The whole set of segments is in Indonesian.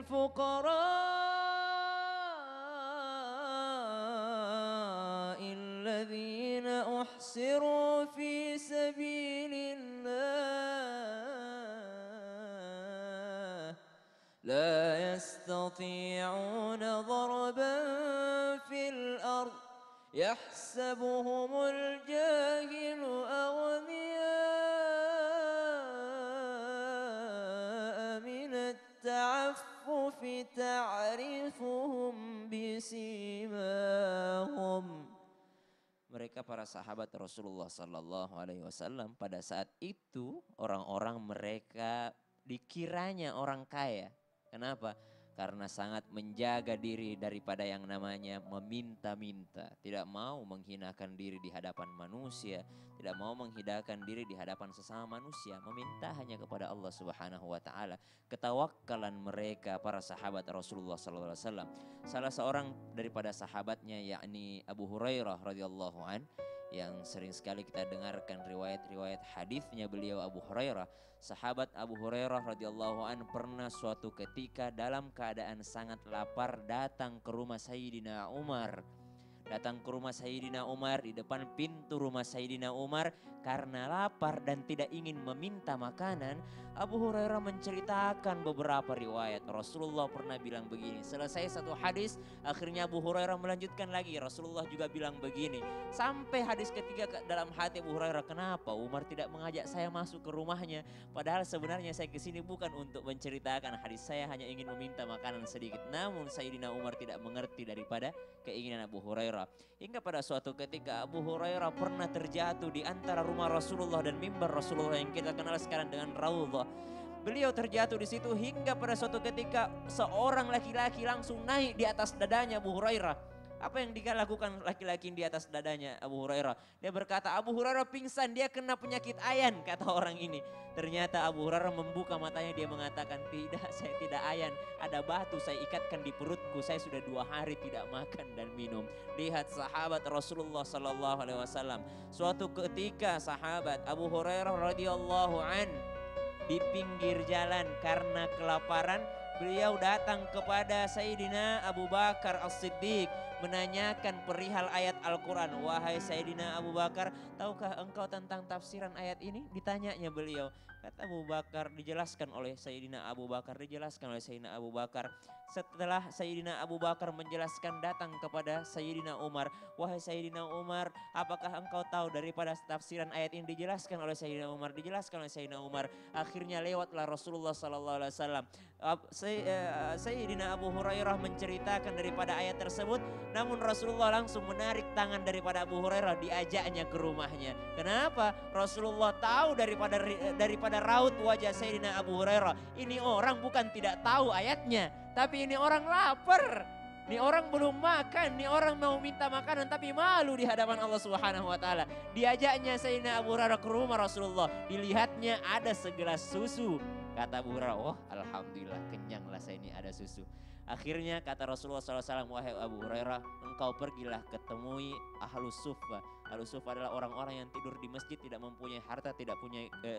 للفقراء الذين أحصروا في سبيل الله لا يستطيعون ضربا في الأرض يحسبهم الجاهل أغنياء من التعفف تعرفهم بسيماهم. Mereka para sahabat Rasulullah Sallallahu Alaihi Wasallam pada saat itu orang-orang mereka dikiranya orang kaya. Kenapa? Karena sangat menjaga diri daripada yang namanya meminta-minta. Tidak mau menghinakan diri di hadapan manusia. Tidak mau menghinakan diri di hadapan sesama manusia. Meminta hanya kepada Allah Subhanahu wa Ta'ala. Ketawakkalan mereka para sahabat Rasulullah Sallallahu Alaihi Wasallam. Salah seorang daripada sahabatnya yakni Abu Hurairah radhiyallahu an, yang sering sekali kita dengarkan riwayat-riwayat hadisnya beliau Abu Hurairah. Sahabat Abu Hurairah radhiyallahu an pernah suatu ketika dalam keadaan sangat lapar datang ke rumah Sayyidina Umar. Datang ke rumah Sayyidina Umar, di depan pintu rumah Sayyidina Umar karena lapar dan tidak ingin meminta makanan. Abu Hurairah menceritakan beberapa riwayat. Rasulullah pernah bilang begini. Selesai satu hadis, akhirnya Abu Hurairah melanjutkan lagi. Rasulullah juga bilang begini. Sampai hadis ketiga dalam hati Abu Hurairah, kenapa Umar tidak mengajak saya masuk ke rumahnya? Padahal sebenarnya saya kesini bukan untuk menceritakan hadis, saya hanya ingin meminta makanan sedikit. Namun Sayyidina Umar tidak mengerti daripada keinginan Abu Hurairah. Hingga pada suatu ketika Abu Hurairah pernah terjatuh di antara rumah Rasulullah dan mimbar Rasulullah yang kita kenal sekarang dengan Raudhah. Beliau terjatuh di situ hingga pada suatu ketika seorang laki-laki langsung naik di atas dadanya Abu Hurairah. Apa yang dilakukan laki-laki di atas dadanya Abu Hurairah? Dia berkata, Abu Hurairah pingsan, dia kena penyakit ayan, kata orang ini. Ternyata Abu Hurairah membuka matanya, dia mengatakan, tidak, saya tidak ayan. Ada batu saya ikatkan di perutku, saya sudah 2 hari tidak makan dan minum. Lihat sahabat Rasulullah Sallallahu Alaihi Wasallam. Suatu ketika sahabat Abu Hurairah radhiyallahu an di pinggir jalan karena kelaparan, beliau datang kepada Sayyidina Abu Bakar As-Siddiq menanyakan perihal ayat Al-Quran. Wahai Sayyidina Abu Bakar, tahukah engkau tentang tafsiran ayat ini? Ditanyanya beliau. Kata Abu Bakar, dijelaskan oleh Sayyidina Abu Bakar. Setelah Sayyidina Abu Bakar menjelaskan, datang kepada Sayyidina Umar. Wahai Sayyidina Umar, apakah engkau tahu daripada tafsiran ayat ini? Dijelaskan oleh Sayyidina Umar. Akhirnya lewatlah Rasulullah Sallallahu Alaihi Wasallam. Sayyidina Abu Hurairah menceritakan daripada ayat tersebut. Namun Rasulullah langsung menarik tangan daripada Abu Hurairah, diajaknya ke rumahnya. Kenapa? Rasulullah tahu daripada raut wajah Sayyidina Abu Hurairah. Ini orang bukan tidak tahu ayatnya, tapi ini orang lapar. Ini orang belum makan, ini orang mau minta makanan tapi malu di hadapan Allah Subhanahu wa Ta'ala. Diajaknya Sayyidina Abu Hurairah ke rumah Rasulullah. Dilihatnya ada segelas susu. Kata Abu Hurairah, oh alhamdulillah kenyanglah saya, ini ada susu. Akhirnya kata Rasulullah SAW, wahai Abu Hurairah, engkau pergilah ketemui Ahlus Suffah. Ahlus Suffah adalah orang-orang yang tidur di masjid, tidak mempunyai harta, tidak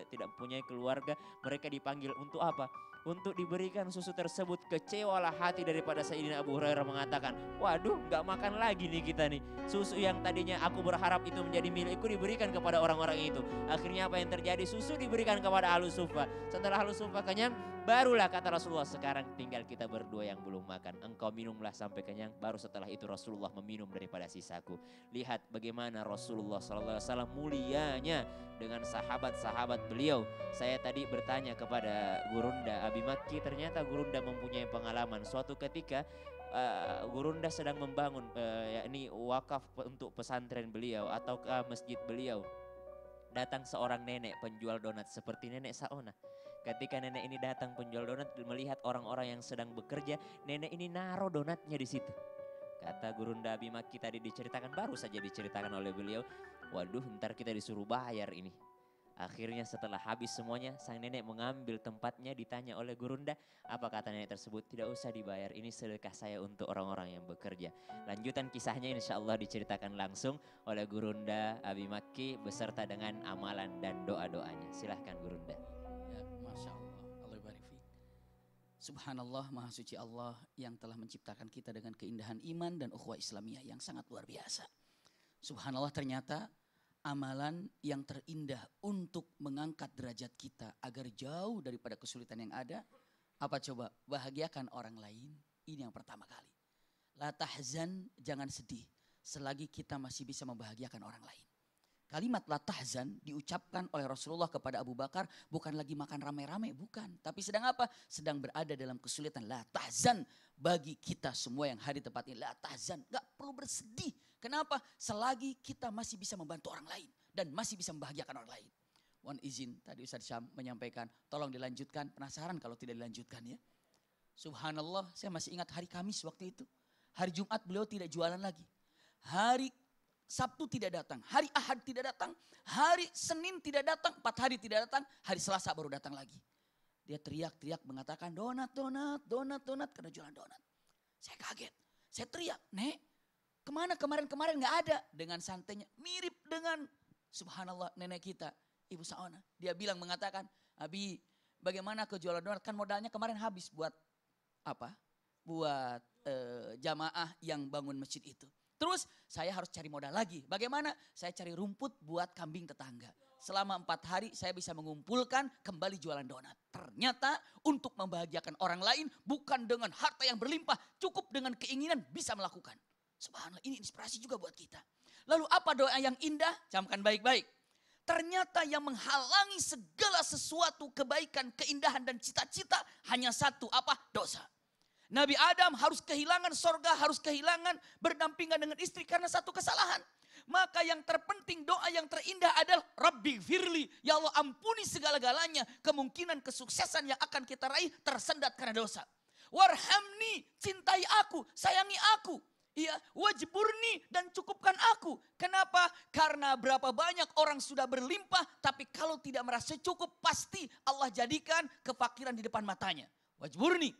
mempunyai keluarga. Mereka dipanggil untuk apa? Untuk diberikan susu tersebut. Kecewalah hati daripada Sayyidina Abu Hurairah mengatakan, waduh gak makan lagi nih kita nih. Susu yang tadinya aku berharap itu menjadi milikku diberikan kepada orang-orang itu. Akhirnya apa yang terjadi? Susu diberikan kepada Ahlus Suffah. Setelah Ahlus Suffah kenyang, barulah kata Rasulullah, sekarang tinggal kita berdua yang belum makan. Engkau minumlah sampai kenyang, baru setelah itu Rasulullah meminum daripada sisaku. Lihat bagaimana Rasulullah SAW mulianya dengan sahabat-sahabat beliau. Saya tadi bertanya kepada Gurunda Abi Makki, ternyata Gurunda mempunyai pengalaman. Suatu ketika Gurunda sedang membangun yakni wakaf untuk pesantren beliau atau masjid beliau. Datang seorang nenek penjual donat seperti nenek Saona. Ketika nenek ini datang penjual donat, melihat orang-orang yang sedang bekerja, nenek ini naruh donatnya di situ. Kata Gurunda Abi Makki tadi diceritakan, baru saja diceritakan oleh beliau, waduh ntar kita disuruh bayar ini. Akhirnya setelah habis semuanya, sang nenek mengambil tempatnya, ditanya oleh Gurunda, apa kata nenek tersebut? Tidak usah dibayar, ini sedekah saya untuk orang-orang yang bekerja. Lanjutan kisahnya insya Allah diceritakan langsung oleh Gurunda Abi Makki beserta dengan amalan dan doa-doanya. Silahkan Gurunda. Ya, Masya Allah, Allah barik fiik. Subhanallah, maha suci Allah yang telah menciptakan kita dengan keindahan iman dan ukhuwah Islamiyah yang sangat luar biasa. Subhanallah, ternyata amalan yang terindah untuk mengangkat derajat kita agar jauh daripada kesulitan yang ada, apa coba? Bahagiakan orang lain. Ini yang pertama kali. La tahzan, jangan sedih selagi kita masih bisa membahagiakan orang lain. Kalimat la tahzan diucapkan oleh Rasulullah kepada Abu Bakar bukan lagi makan rame-rame, bukan. Tapi sedang apa? Sedang berada dalam kesulitan. La tahzan, bagi kita semua yang hadir di tempat ini. La tahzan, gak perlu bersedih. Kenapa? Selagi kita masih bisa membantu orang lain dan masih bisa membahagiakan orang lain. Mohon izin, tadi Ustaz Syam menyampaikan, tolong dilanjutkan. Penasaran kalau tidak dilanjutkan ya. Subhanallah, saya masih ingat hari Kamis waktu itu. Hari Jumat beliau tidak jualan lagi. Hari Sabtu tidak datang, hari Ahad tidak datang, hari Senin tidak datang, 4 hari tidak datang, hari Selasa baru datang lagi. Dia teriak-teriak mengatakan donat, donat, donat, donat, karena jualan donat. Saya kaget, saya teriak, Nek, kemana kemarin-kemarin gak ada. Dengan santainya, mirip dengan subhanallah nenek kita, Ibu Saona. Dia bilang mengatakan, Abi bagaimana ke jualan donat, kan modalnya kemarin habis buat apa? Buat jamaah yang bangun masjid itu. Terus saya harus cari modal lagi. Bagaimana? Saya cari rumput buat kambing tetangga. Selama 4 hari saya bisa mengumpulkan kembali jualan donat. Ternyata untuk membahagiakan orang lain bukan dengan harta yang berlimpah. Cukup dengan keinginan bisa melakukan. Subhanallah, ini inspirasi juga buat kita. Lalu apa doa yang indah? Camkan baik-baik. Ternyata yang menghalangi segala sesuatu kebaikan, keindahan dan cita-cita hanya satu, apa? Dosa. Nabi Adam harus kehilangan sorga, harus kehilangan berdampingan dengan istri karena satu kesalahan. Maka yang terpenting, doa yang terindah adalah Rabbi firli. Ya Allah, ampuni segala-galanya. Kemungkinan kesuksesan yang akan kita raih tersendat karena dosa. Warhamni, cintai aku, sayangi aku. Iya, wajburni, dan cukupkan aku. Kenapa? Karena berapa banyak orang sudah berlimpah, tapi kalau tidak merasa cukup, pasti Allah jadikan kefakiran di depan matanya. Wajburni.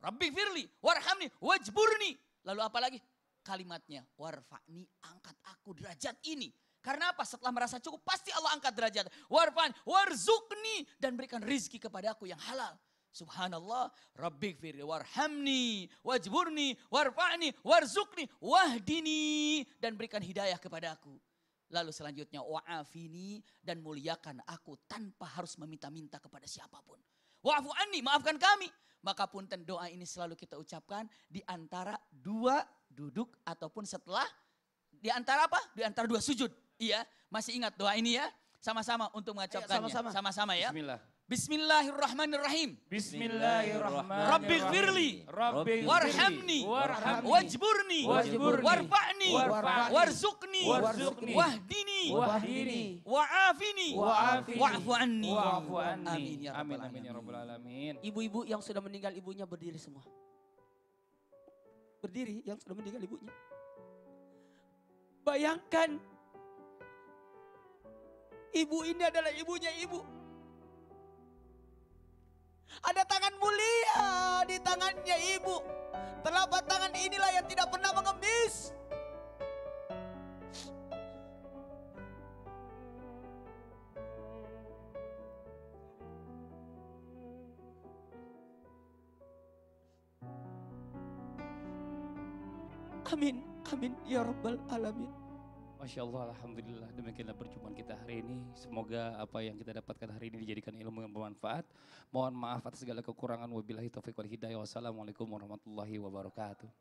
Rabbi firli, warhamni, wajburni. Lalu apa lagi? Kalimatnya, warfa'ni, angkat aku derajat ini. Karena apa? Setelah merasa cukup, pasti Allah angkat derajat. Warfa'ni, warzukni, dan berikan rizki kepada aku yang halal. Subhanallah, Rabbi firli, warhamni, wajburni, warfa'ni, warzukni, wahdini, dan berikan hidayah kepada aku. Lalu selanjutnya, wa'afini, dan muliakan aku tanpa harus meminta-minta kepada siapapun. Wa'afu anni, maafkan kami. Maka punten, doa ini selalu kita ucapkan di antara 2 duduk ataupun setelah, di antara apa? Di antara 2 sujud. Iya, masih ingat doa ini ya? Sama-sama untuk mengucapkannya. Sama-sama ya. Bismillah. Bismillahirrahmanirrahim. Bismillahirrahmanirrahim. Rabbi firli, warhamni, wajburni, warfa'ni, warzukni, wahdini, wa'afini, wa'afu anni. Amin ya rabbal alamin. Ibu-ibu yang sudah meninggal ibunya berdiri semua. Berdiri yang sudah meninggal ibunya. Bayangkan, ibu ini adalah ibunya ibu. Ada tangan mulia di tangannya ibu. Telapak tangan inilah yang tidak pernah mengemis. Amin, amin ya rabbal alamin. Masya Allah, Alhamdulillah, demikianlah perjumpaan kita hari ini. Semoga apa yang kita dapatkan hari ini dijadikan ilmu yang bermanfaat. Mohon maaf atas segala kekurangan. Wabillahi taufiq wal hidayah. Wassalamualaikum warahmatullahi wabarakatuh.